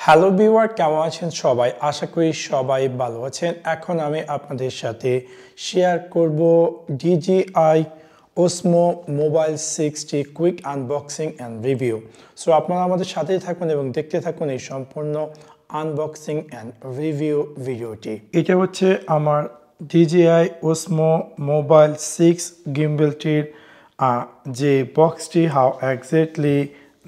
Hello viewer, কেমন আছেন সবাই? আশা করি সবাই ভালো আছেন। এখন আমি আপনাদের সাথে শেয়ার করব DJI Osmo Mobile 6টি quick unboxing and review. So আপনারা আমাদের সাথেই থাকুন এবং দেখতে থাকুন এই সম্পূর্ণ আনবক্সিং অ্যান্ড রিভিউ ভিডিওটি। এটা হচ্ছে আমার DJI Osmo Mobile 6 গিম্বলটির যে বক্সটি হাউ এক্স্যাক্টলি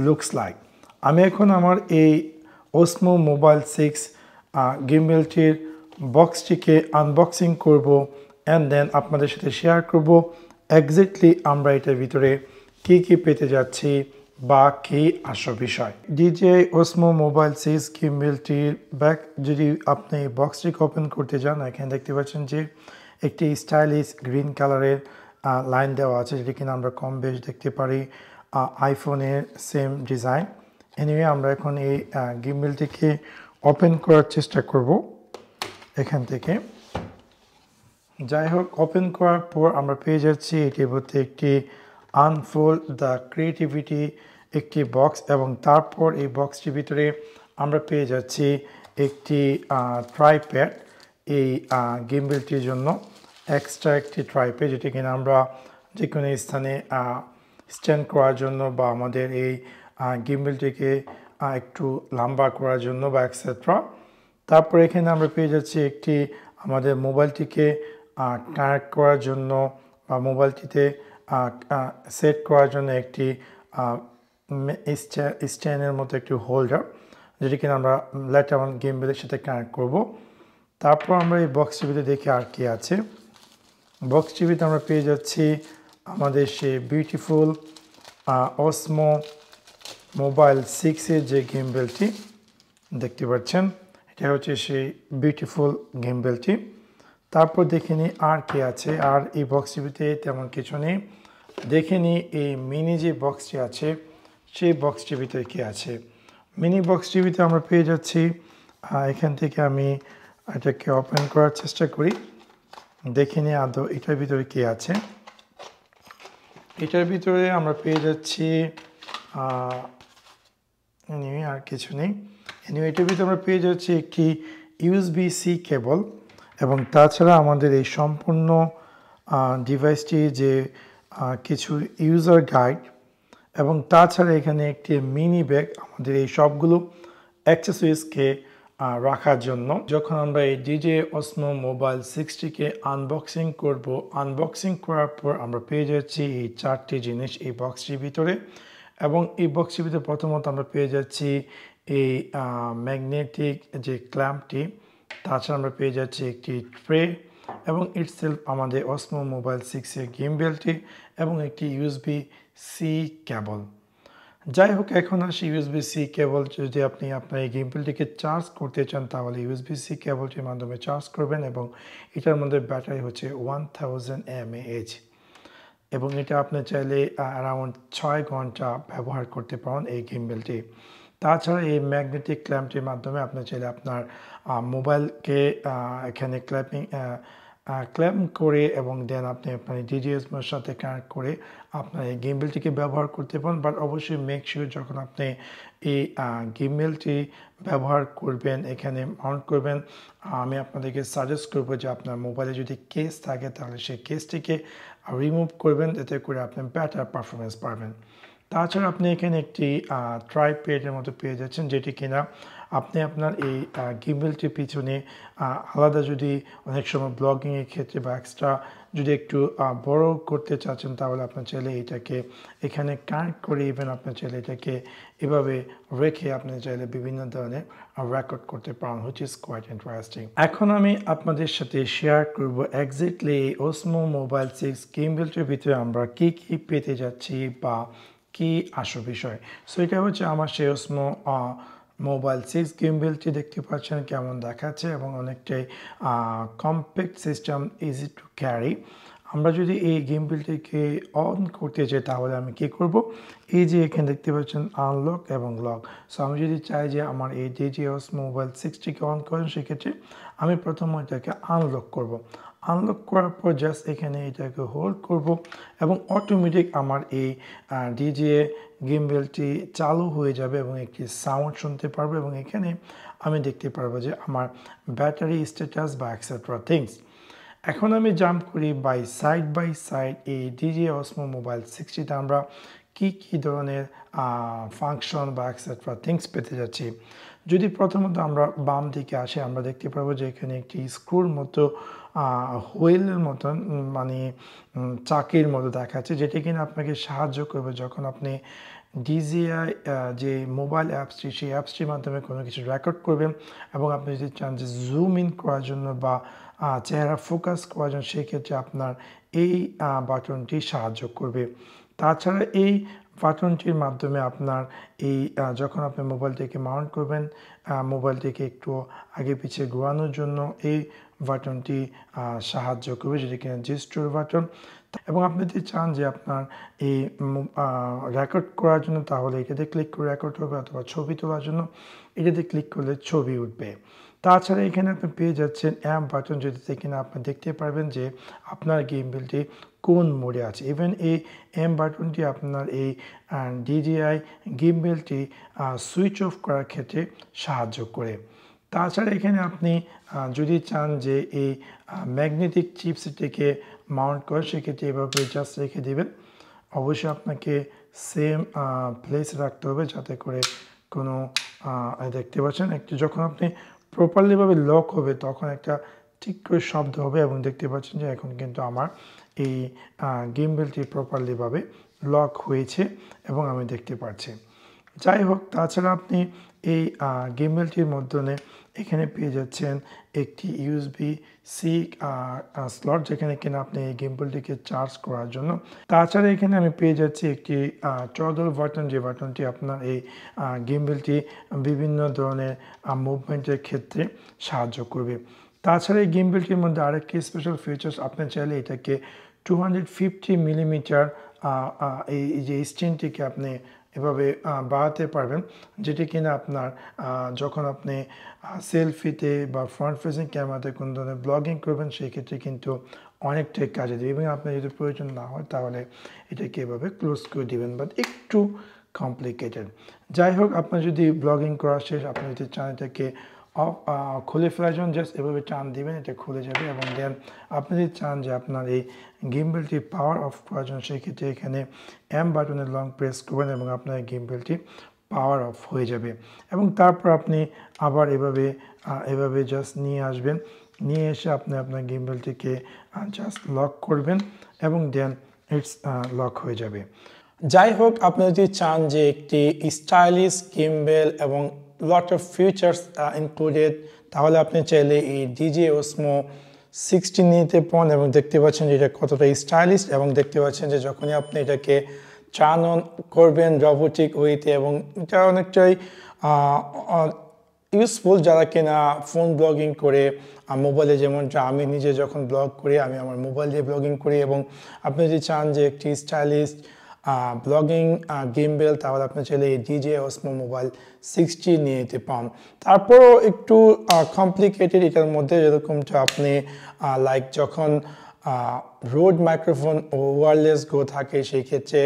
লুকস লাইক। আমি এখন আমার এই Osmo Mobile 6 গিম্বলটির বক্সটিকে আনবক্সিং করব অ্যান্ড দেন আপনাদের সাথে শেয়ার করব এক্স্যাক্টলি আমরা এটার ভিতরে কী কী পেতে যাচ্ছি বা কী আসল বিষয়। DJI Osmo Mobile 6 গিম্বলটির ব্যাক যদি আপনি বক্সটিকে ওপেন করতে যান, এখানে দেখতে পাচ্ছেন যে একটি স্টাইলিশ গ্রিন কালারের লাইন দেওয়া আছে, যেটি কিনা আমরা কম বেশ দেখতে পারি আইফোনের সেম ডিজাইন। এনিওয়ে আমরা এখন এই গিম্বলটিকে ওপেন করার চেষ্টা করব এখান থেকে। যাই হোক, ওপেন করার পর আমরা পেয়ে যাচ্ছি এটির মধ্যে একটি আনফোল্ড দ্য ক্রিয়েটিভিটি একটি বক্স, এবং তারপর এই বক্সটির ভিতরে আমরা পেয়ে যাচ্ছি একটি ট্রাইপ্যাড এই গিম্বলটির জন্য, এক্সট্রা একটি ট্রাইপ্যাড যেটি কিনা আমরা যে কোনো স্থানে স্ট্যান্ড করার জন্য বা আমাদের এই গিম্বলটিকে একটু লম্বা করার জন্য বা এক্সেট্রা। তারপর এখানে আমরা পেয়ে যাচ্ছি একটি আমাদের মোবাইলটিকে কানেক্ট করার জন্য বা মোবাইলটিতে সেট করার জন্য একটি স্ট্যান্ডের মতো একটি হোল্ডার, যেটি কিনা আমরা লেটার অন গিম্বলের সাথে কানেক্ট করব। তারপর আমরা এই বক্স টিভিতে দেখি আর কি আছে। বক্স টিভিতে আমরা পেয়ে যাচ্ছি আমাদের সেই বিউটিফুল Osmo Mobile 6-এর যে গিম্বলটি দেখতে পাচ্ছেন, এটা হচ্ছে সেই বিউটিফুল গিম্বলটি। তারপর দেখে নিই আর কি আছে। আর এই বক্স টিভিতে তেমন কিছু নেই। দেখে নিই এই মিনি যে বক্সটি আছে সেই বক্স টিভিতে কি আছে। মিনি বক্স টিভিতে আমরা পেয়ে যাচ্ছি, এখান থেকে আমি এটাকে ওপেন করার চেষ্টা করি, দেখে নিই আদৌ এটার ভিতরে কি আছে। এটার ভিতরে আমরা পেয়ে যাচ্ছি আর কিছু নেই। এটার ভিতরে আমরা পেয়ে যাচ্ছি একটি USB-C কেবল, এবং তাছাড়া আমাদের এই সম্পূর্ণ ডিভাইসটি যে কিছু ইউজার গাইড, এবং তাছাড়া এখানে একটি মিনি ব্যাগ আমাদের এই সবগুলো অ্যাক্সেসরিজকে রাখার জন্য। যখন আমরা এই DJI Osmo Mobile 6টিকে আনবক্সিং করব, আনবক্সিং করার পর আমরা পেয়ে যাচ্ছি এই চারটি জিনিস এই বক্সটির ভিতরে। এবং এই বক্সটির ভিতরে প্রথমত আমরা পেয়ে যাচ্ছি এই ম্যাগনেটিক যে ক্ল্যাম্পটি, তাছাড়া আমরা পেয়ে যাচ্ছি একটি ট্রে এবং ইটসেলফ আমাদের Osmo Mobile 6-এর গিম্বলটি এবং একটি USB-C কেবল। যাই হোক, এখন আসি USB-C কেবল। যদি আপনি আপনার এই গিম্বলটিকে চার্জ করতে চান তাহলে USB-C কেবলটির মাধ্যমে চার্জ করবেন, এবং এটার মধ্যে ব্যাটারি হচ্ছে 1000 mAh, এবং এটা আপনি চাইলে অ্যারাউন্ড 6 ঘন্টা ব্যবহার করতে পারেন এই গিম্বলটি। তাছাড়া এই ম্যাগনেটিক ক্ল্যাম্পটির মাধ্যমে আপনি চাইলে আপনার মোবাইলকে এখানে ক্ল্যাম্প করে এবং দেন আপনি আপনার DJI Osmoর সাথে কানেক্ট করে আপনার এই গিম্বলটিকে ব্যবহার করতে পারেন। বাট অবশ্যই মেক শিওর যখন আপনি এই গিম্বলটি ব্যবহার করবেন, এখানে মাউন্ট করবেন, আমি আপনাদেরকে সাজেস্ট করবো যে আপনার মোবাইলে যদি কেস থাকে তাহলে সেই কেসটিকে রিমুভ করবেন, এতে করে আপনি বেটার পারফরমেন্স পাবেন। তাছাড়া আপনি এখানে একটি ট্রাইপ্যাডের মতো পেয়ে যাচ্ছেন, যেটি কিনা আপনি আপনার এই গিম্বলটির পিছনে আলাদা যদি অনেক সময় ব্লগিংয়ের ক্ষেত্রে বা এক্সট্রা যদি একটু বড় করতে চাচ্ছেন তাহলে আপনার চাইলে এটাকে এখানে কানেক্ট করে ইভেন আপনার চাইলে এটাকে এভাবে রেখে আপনি চাইলে বিভিন্ন ধরনের রেকর্ড করতে পারেন, হুইচ ইজ কোয়াইট ইন্টারেস্টিং। এখন আমি আপনাদের সাথে শেয়ার করব এক্স্যাক্টলি এই Osmo Mobile 6 গিম্বলটির ভিতরে আমরা কি কি পেতে যাচ্ছি বা কি আসল বিষয়। সো এটা হচ্ছে আমার সেই Osmo Mobile 6 গিম্বলটি, দেখতে পাচ্ছেন কেমন দেখাচ্ছে এবং অনেকটাই compact system, easy to carry. আমরা যদি এই গিম্বলটিকে অন করতে চাই তাহলে আমি কি করব, এই যে এখানে দেখতে পাচ্ছেন আনলক এবং লক। সো আমি যদি চাই যে আমার এই DJI Osmo Mobile 6টিকে অন করেন, সেক্ষেত্রে আমি প্রথমে এটাকে আনলক করব। আনলক করার পর জাস্ট এখানে এটাকে হোল্ড করব এবং অটোমেটিক আমার এই ডিজিআই গিম্বলটি চালু হয়ে যাবে এবং একটি সাউন্ড শুনতে পারবো এবং এখানে আমি দেখতে পারবো যে আমার ব্যাটারি স্ট্যাটাস বা এক্সেট্রা থিংস। এখন আমি জাম্প করি বাই সাইড এই DJI Osmo Mobile 60তে আমরা কি ধরনের ফাংশন বা এক্সেট্রা থিংস পেতে যাচ্ছি। যদি প্রথমত আমরা বাম দিকে আসি আমরা দেখতে পাবো যে এখানে একটি স্ক্রুর মতো হুইলের মতন মানে চাকির মতো দেখাচ্ছে, যেটা কিনা আপনাকে সাহায্য করবে যখন আপনি DJI যে মোবাইল অ্যাপসটি সেই অ্যাপসটির মাধ্যমে কোনো কিছু রেকর্ড করবেন এবং আপনি যদি চান যে জুম ইন করার জন্য বা চেহারা ফোকাস করার জন্য সেক্ষেত্রে আপনার এই বাটনটি সাহায্য করবে। তাছাড়া এই বাটনটির মাধ্যমে আপনার এই যখন আপনি মোবাইলটিকে মাউন্ট করবেন মোবাইলটিকে একটু আগে পিছিয়ে ঘোরানোর জন্য এই বাটনটি সাহায্য করবে, যেটা কিনা জেস্টার বাটন। এবং আপনি যদি চান যে আপনার এই রেকর্ড করার জন্য তাহলে এটাতে ক্লিক করে রেকর্ড হবে, অথবা ছবি তোলার জন্য এটাতে ক্লিক করলে ছবি উঠবে। তাছাড়া এখানে আপনি পেয়ে যাচ্ছেন অ্যাম্প বাটন, যেটাতে কিনা আপনি দেখতে পারবেন যে আপনার গিম্বলটি কোন মোডে আছে। ইভেন এই অ্যাম্প বাটনটি আপনার এই DJI গিম্বলটি সুইচ অফ করার ক্ষেত্রে সাহায্য করে। তাছাড়া এখানে আপনি যদি চান যে এই ম্যাগনেটিক চিপসটিকে মাউন্ট করে সেক্ষেত্রে এভাবে জাস্ট রেখে দেবেন। অবশ্যই আপনাকে সেম প্লেস রাখতে হবে যাতে করে কোনো দেখতে পাচ্ছেন একটু যখন আপনি প্রপারলিভাবে লক হবে তখন একটা ঠিক করে শব্দ হবে এবং দেখতে পাচ্ছেন যে এখন কিন্তু আমার এই গিম্বলটি প্রপারলিভাবে লক হয়েছে এবং আমি দেখতে পাচ্ছি। যাই হোক, তাছাড়া আপনি এই গিম্বলটির মাধ্যমে এখানে পেয়ে যাচ্ছেন একটি USB-C স্লট, যেখানে কিনা আপনি এই গিম্বলটিকে চার্জ করার জন্য। তাছাড়া এখানে আমি পেয়ে যাচ্ছি একটি ট্রগল বাটন, যে বাটনটি আপনার এই গিম্বলটি বিভিন্ন ধরনের মুভমেন্টের ক্ষেত্রে সাহায্য করবে। তাছাড়া এই গিম্বলটির মধ্যে আরেকটি স্পেশাল ফিচার্স, আপনি চাইলে এটাকে 250 মিলিমিটার এই যে স্ট্যান্ডটিকে আপনি এভাবে বাড়াতে পারবেন, যেটি কিনা আপনার যখন আপনি সেলফিতে বা ফ্রন্ট ফেসিং ক্যামেরাতে কোনো ধরনের ব্লগিং করবেন সেই ক্ষেত্রে কিন্তু অনেকটাই কাজে দেবে এবং আপনার যদি প্রয়োজন না হয় তাহলে এটাকে এভাবে ক্লোজ করে দিবেন, বাট একটু কমপ্লিকেটেড। যাই হোক, আপনার যদি ব্লগিং করা শেষ আপনি যদি চান এটাকে খুলে ফেলার জন্য জাস্ট এভাবে টান দিবেন, এটা খুলে যাবে। এবং দেন আপনি যদি চান যে আপনার এই গিম্বলটি পাওয়ার অফ করার জন্য সেক্ষেত্রে এখানে এম বাটনের লং প্রেস করবেন এবং আপনার গিম্বলটি পাওয়ার অফ হয়ে যাবে। এবং তারপর আপনি আবার এভাবে জাস্ট নিয়ে আসবেন, নিয়ে এসে আপনি আপনার গিম্বলটিকে জাস্ট লক করবেন এবং দেন ইটস লক হয়ে যাবে। যাই হোক, আপনি যদি চান যে একটি স্টাইলিশ গিম্বল এবং lot of features included তাহলে আপনি চাইলে এই DJI Osmo 60 নিতে পারেন এবং দেখতে পাচ্ছেন যে এটা কতটা স্টাইলিশ এবং দেখতে পাচ্ছেন যে যখনই আপনি এটাকে টার্ন অন করবেন রোবোটিক ওয়েতে এবং এটা অনেকটাই ইউজফুল যারা কিনা ফোন ব্লগিং করে মোবাইলে, যেমনটা আমি নিজে যখন ব্লগ করি আমি আমার মোবাইল দিয়ে ব্লগিং করি। এবং আপনি যদি চান যে একটি স্টাইলিশ ব্লগিং গিম্বল তাহলে আপনি চাইলে এই DJI Osmo Mobile 60 নিয়ে নিতে পান। তারপরও একটু কমপ্লিকেটেড এটার মধ্যে, যেরকমটা আপনি লাইক যখন রোড মাইক্রোফোন ও ওয়্যারলেস গো থাকে সেই ক্ষেত্রে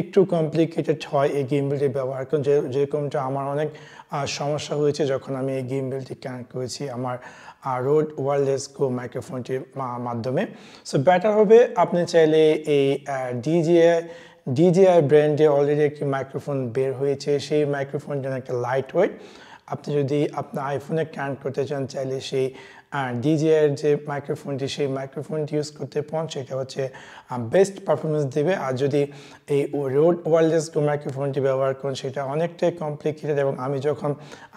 একটু কমপ্লিকেটেড হয় এই গিম্বলটি ব্যবহার করুন, যেরকমটা আমার অনেক সমস্যা হয়েছে যখন আমি এই গিম্বলটি কানেক্ট করেছি আমার রোড ওয়্যারলেস গো মাইক্রোফোনটির মাধ্যমে। সো বেটার হবে আপনি চাইলে এই DJI ব্র্যান্ডে অলরেডি একটি মাইক্রোফোন বের হয়েছে, সেই মাইক্রোফোনটা একটা লাইট ওয়েট। আপনি যদি আপনার আইফোনে কানেক্ট করতে চান চাইলে সেই DJI যে মাইক্রোফোনটি সেই মাইক্রোফোনটি ইউজ করতে পারেন, সেটা হচ্ছে বেস্ট পারফরমেন্স দেবে। আর যদি এই রোড ওয়্যারলেস মাইক্রোফোনটি ব্যবহার করেন সেটা অনেকটাই কমপ্লিকেটেড এবং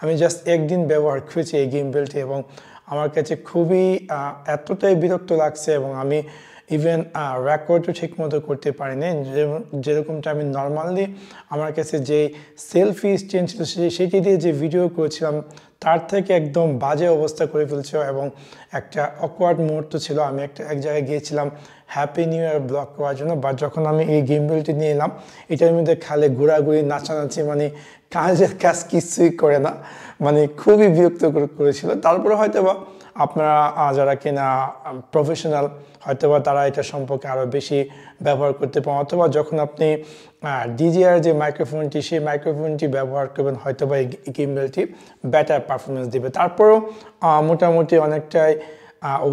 আমি জাস্ট একদিন ব্যবহার করেছি এই গিম্বলটি এবং আমার কাছে খুবই এতটাই বিরক্ত লাগছে এবং আমি ইভেন রেকর্ডও ঠিক মতো করতে পারিনি। যেরকমটা আমি নর্মালি আমার কাছে যে সেলফি স্ট্যান্ড ছিল সেটি দিয়ে যে ভিডিও করেছিলাম তার থেকে একদম বাজে অবস্থা করে ফেলছিল এবং একটা অকওয়ার্ড মুহূর্ত ছিল। আমি এক জায়গায় গিয়েছিলাম হ্যাপি নিউ ইয়ার ব্লগ করার জন্য, বাট যখন আমি এই গিম্বলটি নিয়ে এলাম এটার মধ্যে খালে ঘোরাঘুরি নাচানাচি মানে কাজের কাজ কিছুই করে না। মানে খুবই বিরক্ত করেছিল। তারপরে হয়তোবা আপনারা যারা কিনা প্রফেশনাল হয়তোবা তারা এটা সম্পর্কে আরও বেশি ব্যবহার করতে পারেন, অথবা যখন আপনি DJI যে মাইক্রোফোনটি সেই মাইক্রোফোনটি ব্যবহার করবেন হয়তোবা এই গিম্বেলটি বেটার পারফরমেন্স দিবে। তারপরেও মোটামুটি অনেকটাই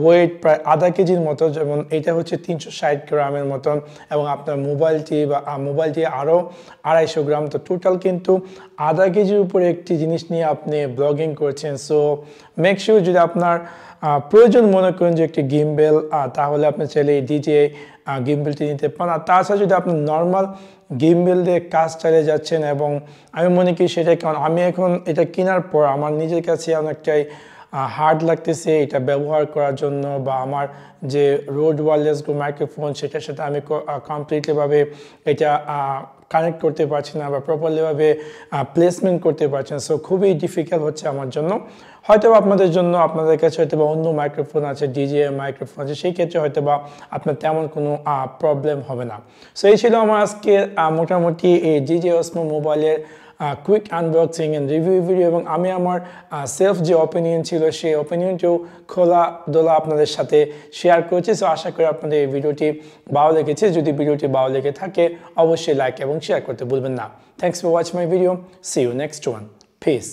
ওয়েট প্রায় আধা কেজির মতো, যেমন এটা হচ্ছে 360 গ্রামের মতন এবং আপনার মোবাইলটি আরও 250 গ্রাম, তো টোটাল কিন্তু আধা কেজির উপরে একটি জিনিস নিয়ে আপনি ব্লগিং করছেন। সো মেক শিওর যদি আপনার প্রয়োজন মনে করেন যে একটি গিম্বেল, তাহলে আপনি চাইলে এই DJI গিম্বেলটি নিতে পারেন। আর তাছাড়া যদি আপনি নর্মাল গিম্বেল দিয়ে কাজ চালিয়ে যাচ্ছেন, এবং আমি মনে করি সেটাই, কারণ আমি এখন এটা কেনার পর আমার নিজের কাছে অনেকটাই হার্ড লাগতেছে এটা ব্যবহার করার জন্য, বা আমার যে রোড ওয়্যারলেস মাইক্রোফোন সেটার সাথে আমি কমপ্লিটলিভাবে এটা কানেক্ট করতে পারছি না বা প্রপারলিভাবে প্লেসমেন্ট করতে পারছি না। সো খুবই ডিফিকাল্ট হচ্ছে আমার জন্য। হয়তো আপনাদের জন্য আপনাদের কাছে হয়তো বা অন্য মাইক্রোফোন আছে, DJI মাইক্রোফোন আছে, সেই ক্ষেত্রে হয়তো বা আপনার তেমন কোনো প্রবলেম হবে না। সো এই ছিল আমার আজকে মোটামুটি এই DJI Osmo মোবাইলের quick unboxing and review video, এবং আমি আমার সেলফ যে অপিনিয়ন ছিল সেই অপিনিয়নটিও খোলাদোলা আপনাদের সাথে শেয়ার করেছি। সো আশা করি আপনাদের এই ভিডিওটি ভালো লেগেছে। যদি ভিডিওটি ভালো লেগে থাকে অবশ্যই লাইক এবং শেয়ার করতে ভুলবেন না। Thanks for watching my video. See you next one. Piece.